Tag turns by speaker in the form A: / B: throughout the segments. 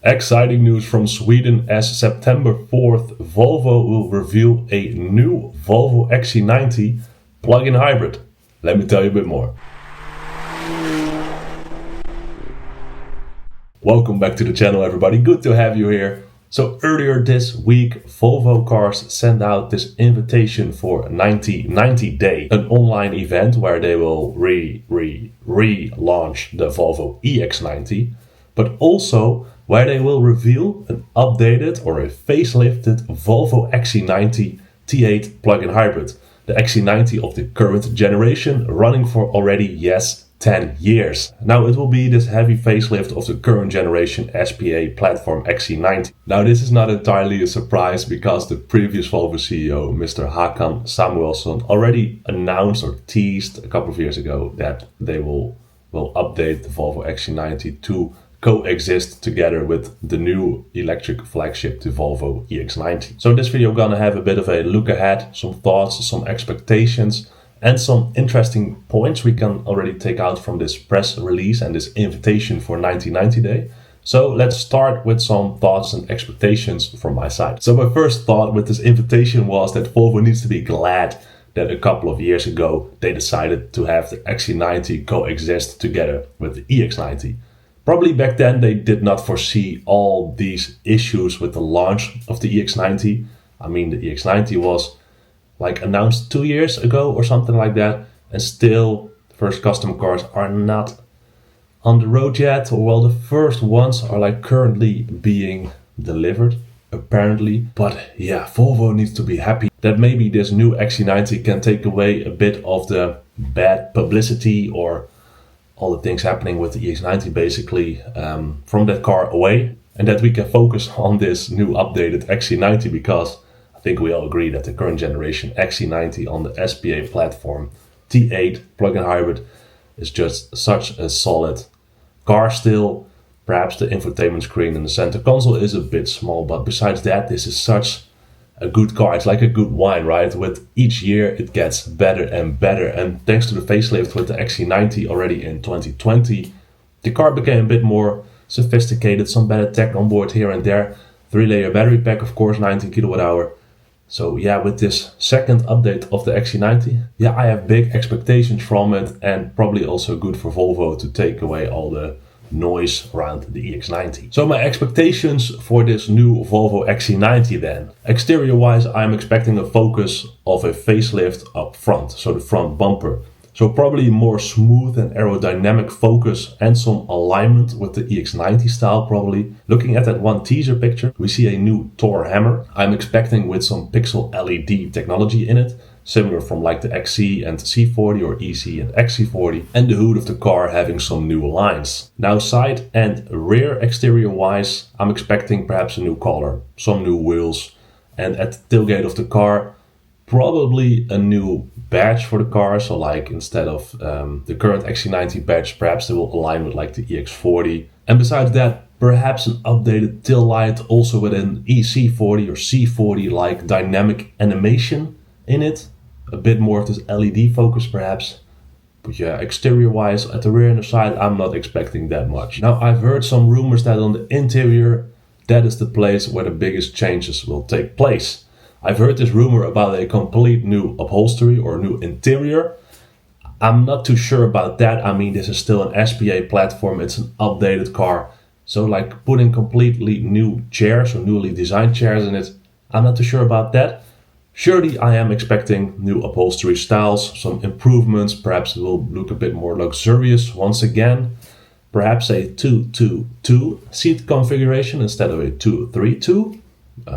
A: Exciting news from Sweden as September 4th, Volvo will reveal a new Volvo XC90 plug-in hybrid. Let me tell you a bit more. Welcome back to the channel, everybody. Good to have you here. So earlier this week, Volvo Cars sent out this invitation for 90 Day, an online event where they will relaunch the Volvo EX90, but also where they will reveal an updated or a facelifted Volvo XC90 T8 plug-in hybrid. The XC90 of the current generation, running for already, 10 years. Now it will be this heavy facelift of the current generation SPA platform XC90. Now this is not entirely a surprise because the previous Volvo CEO, Mr. Håkan Samuelsson, already announced or teased a couple of years ago that they will update the Volvo XC90 to coexist together with the new electric flagship, the Volvo EX90. So in this video, I'm gonna have a bit of a look ahead, some thoughts, some expectations, and some interesting points we can already take out from this press release and this invitation for 90 Day. So let's start with some thoughts and expectations from my side. So my first thought with this invitation was that Volvo needs to be glad that a couple of years ago they decided to have the XC90 coexist together with the EX90. Probably back then they did not foresee all these issues with the launch of the EX90. I mean, the EX90 was like announced 2 years ago or something like that, and still the first custom cars are not on the road yet, or well, the first ones are like currently being delivered apparently. But yeah, Volvo needs to be happy that maybe this new XC90 can take away a bit of the bad publicity or all the things happening with the EX90 basically from that car away, and that we can focus on this new updated XC90, because I think we all agree that the current generation XC90 on the SPA platform T8 plug-in hybrid is just such a solid car still. Perhaps the infotainment screen in the center console is a bit small, but besides that, this is such a good car. It's like a good wine, right? With each year it gets better and better, and thanks to the facelift with the XC90 already in 2020, the car became a bit more sophisticated, some better tech on board here and there. 3-layer battery pack, of course, 19 kWh. So yeah, with this second update of the XC90, yeah, I have big expectations from it, and probably also good for Volvo to take away all the noise around the EX90. So my expectations for this new Volvo XC90 then. Exterior wise, I'm expecting a focus of a facelift up front, so the front bumper. So probably more smooth and aerodynamic focus and some alignment with the EX90 style probably. Looking at that one teaser picture, we see a new Thor hammer. I'm expecting with some pixel LED technology in it, similar from like the XC and C40 or EC and XC40, and the hood of the car having some new lines. Now side and rear exterior wise, I'm expecting perhaps a new color, some new wheels, and at the tailgate of the car, probably a new badge for the car. So like instead of the current XC90 badge, perhaps they will align with like the EX40. And besides that, perhaps an updated tail light also with an EC40 or C40 like dynamic animation in it. A bit more of this LED focus perhaps. But yeah, exterior wise at the rear and the side, I'm not expecting that much. Now I've heard some rumors that on the interior, that is the place where the biggest changes will take place. I've heard this rumor about a complete new upholstery or new interior. I'm not too sure about that. I mean, this is still an SPA platform, it's an updated car. So like putting completely new chairs or newly designed chairs in it, I'm not too sure about that. Surely I am expecting new upholstery styles, some improvements, perhaps it will look a bit more luxurious once again. Perhaps a 2-2-2 seat configuration instead of a 2-3-2.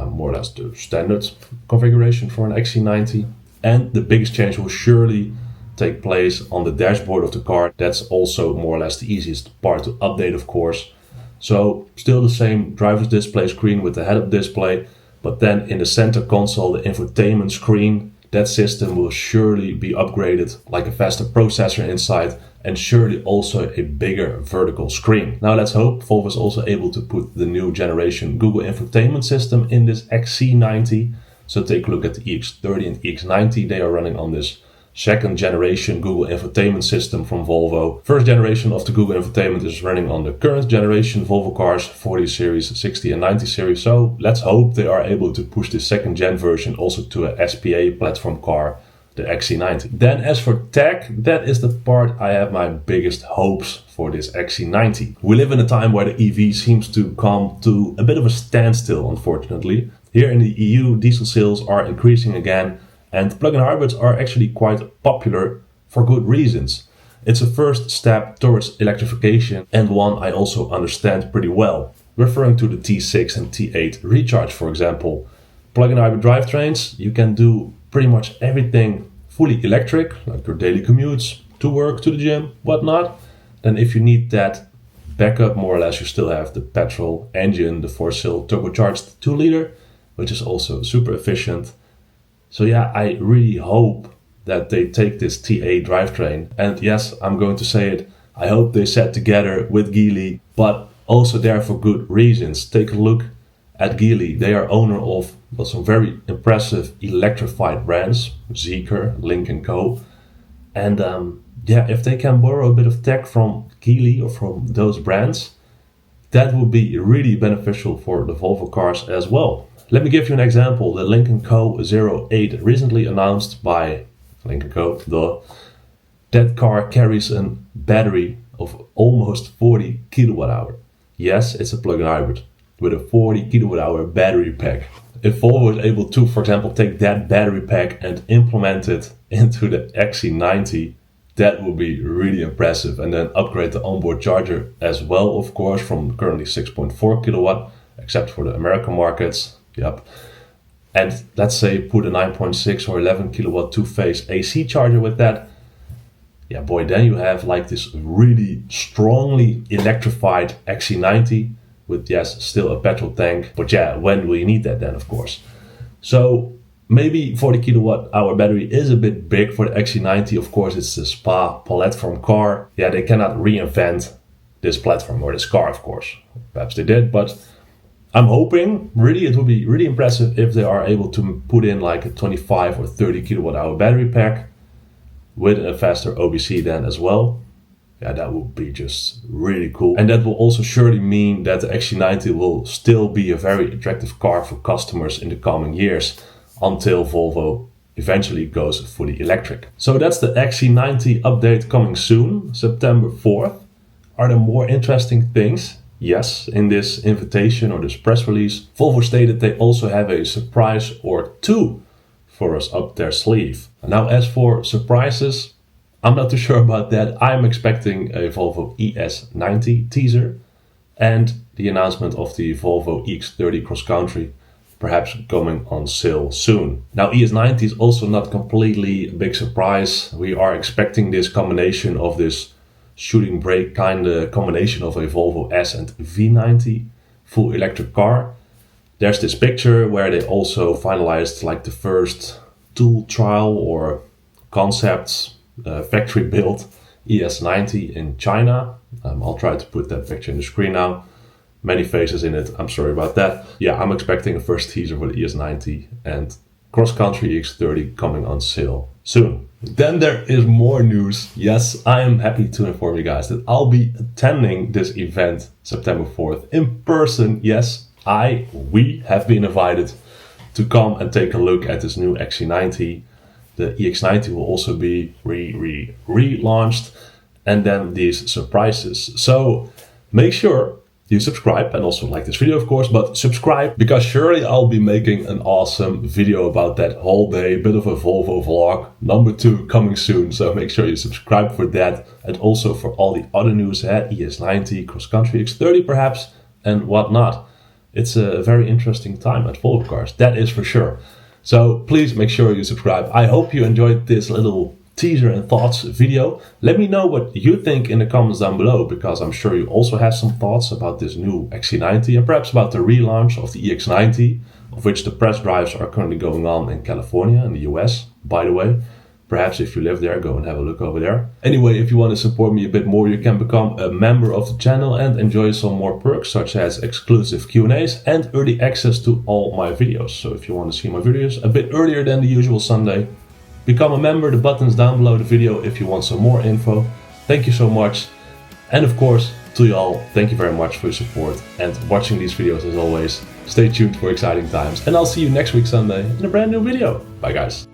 A: More or less the standard configuration for an XC90. And the biggest change will surely take place on the dashboard of the car. That's also more or less the easiest part to update, of course. So still the same driver's display screen with the head-up display, but then in the center console, the infotainment screen, that system will surely be upgraded, like a faster processor inside, and surely also a bigger vertical screen. Now let's hope Volvo is also able to put the new generation Google infotainment system in this XC90. So take a look at the EX30 and EX90, they are running on this second generation Google infotainment system from Volvo. First generation of the Google infotainment is running on the current generation Volvo cars, 40 series, 60 and 90 series. So let's hope they are able to push the second gen version also to a SPA platform car, the XC90. Then as for tech, that is the part I have my biggest hopes for this XC90. We live in a time where the EV seems to come to a bit of a standstill, unfortunately. Here in the EU, diesel sales are increasing again, and plug-in hybrids are actually quite popular for good reasons. It's a first step towards electrification, and one I also understand pretty well. Referring to the T6 and T8 Recharge, for example. Plug-in hybrid drivetrains, you can do pretty much everything fully electric, like your daily commutes, to work, to the gym, whatnot. Then if you need that backup, more or less, you still have the petrol engine, the 4-cylinder turbocharged 2-liter, which is also super efficient. So yeah, I really hope that they take this T8 drivetrain. And yes, I'm going to say it, I hope they set together with Geely, but also there for good reasons. Take a look at Geely. They are owner of some very impressive electrified brands, Zeekr, Lynk&Co. And yeah, if they can borrow a bit of tech from Geely or from those brands, that would be really beneficial for the Volvo cars as well. Let me give you an example. The Lynk&Co 08, recently announced by Lynk&Co, that car carries a battery of almost 40 kilowatt hour. Yes, it's a plug-in hybrid with a 40 kilowatt hour battery pack. If Volvo is able to, for example, take that battery pack and implement it into the XC90, that would be really impressive. And then upgrade the onboard charger as well, of course, from currently 6.4 kilowatt, except for the American markets. Yep. And let's say put a 9.6 or 11 kilowatt two-phase AC charger with that. Yeah, boy, then you have like this really strongly electrified XC90 with, yes, still a petrol tank. But yeah, when will you need that then, of course? So maybe 40 kilowatt hour battery is a bit big for the XC90. Of course, it's a SPA platform car. Yeah, they cannot reinvent this platform or this car, of course. Perhaps they did, but I'm hoping, really, it would be really impressive if they are able to put in like a 25 or 30 kilowatt hour battery pack with a faster OBC then as well. Yeah, that would be just really cool. And that will also surely mean that the XC90 will still be a very attractive car for customers in the coming years until Volvo eventually goes fully electric. So that's the XC90 update coming soon, September 4th. Are there more interesting things? Yes, in this invitation or this press release, Volvo stated they also have a surprise or two for us up their sleeve. Now, as for surprises, I'm not too sure about that. I'm expecting a Volvo ES90 teaser and the announcement of the Volvo EX30 Cross Country, perhaps coming on sale soon. Now, ES90 is also not completely a big surprise. We are expecting this combination of this shooting brake kind of combination of a Volvo S and V90 full electric car. There's this picture where they also finalized like the first tool trial or concepts, factory built ES90 in China. I'll try to put that picture in the screen now. Many faces in it, I'm sorry about that. Yeah, I'm expecting a first teaser for the ES90 and Cross Country EX30 coming on sale soon. Then there is more news. Yes, I am happy to inform you guys that I'll be attending this event September 4th in person. Yes, we have been invited to come and take a look at this new XC90. The EX90 will also be relaunched, and then these surprises. So make sure you subscribe and also like this video, of course, but subscribe because surely I'll be making an awesome video about that whole day, bit of a Volvo vlog, number 2 coming soon. So make sure you subscribe for that and also for all the other news, ES90, Cross Country X30 perhaps, and whatnot. It's a very interesting time at Volvo Cars, that is for sure. So please make sure you subscribe. I hope you enjoyed this little teaser and thoughts video. Let me know what you think in the comments down below, because I'm sure you also have some thoughts about this new XC90 and perhaps about the relaunch of the EX90, of which the press drives are currently going on in California in the US, by the way. Perhaps if you live there, go and have a look over there. Anyway, if you want to support me a bit more, you can become a member of the channel and enjoy some more perks, such as exclusive Q&As and early access to all my videos. So if you want to see my videos a bit earlier than the usual Sunday, Become a member, the button's down below the video if you want some more info. Thank you so much. And of course, to you all, thank you very much for your support and watching these videos as always. Stay tuned for exciting times, and I'll see you next week Sunday in a brand new video. Bye guys.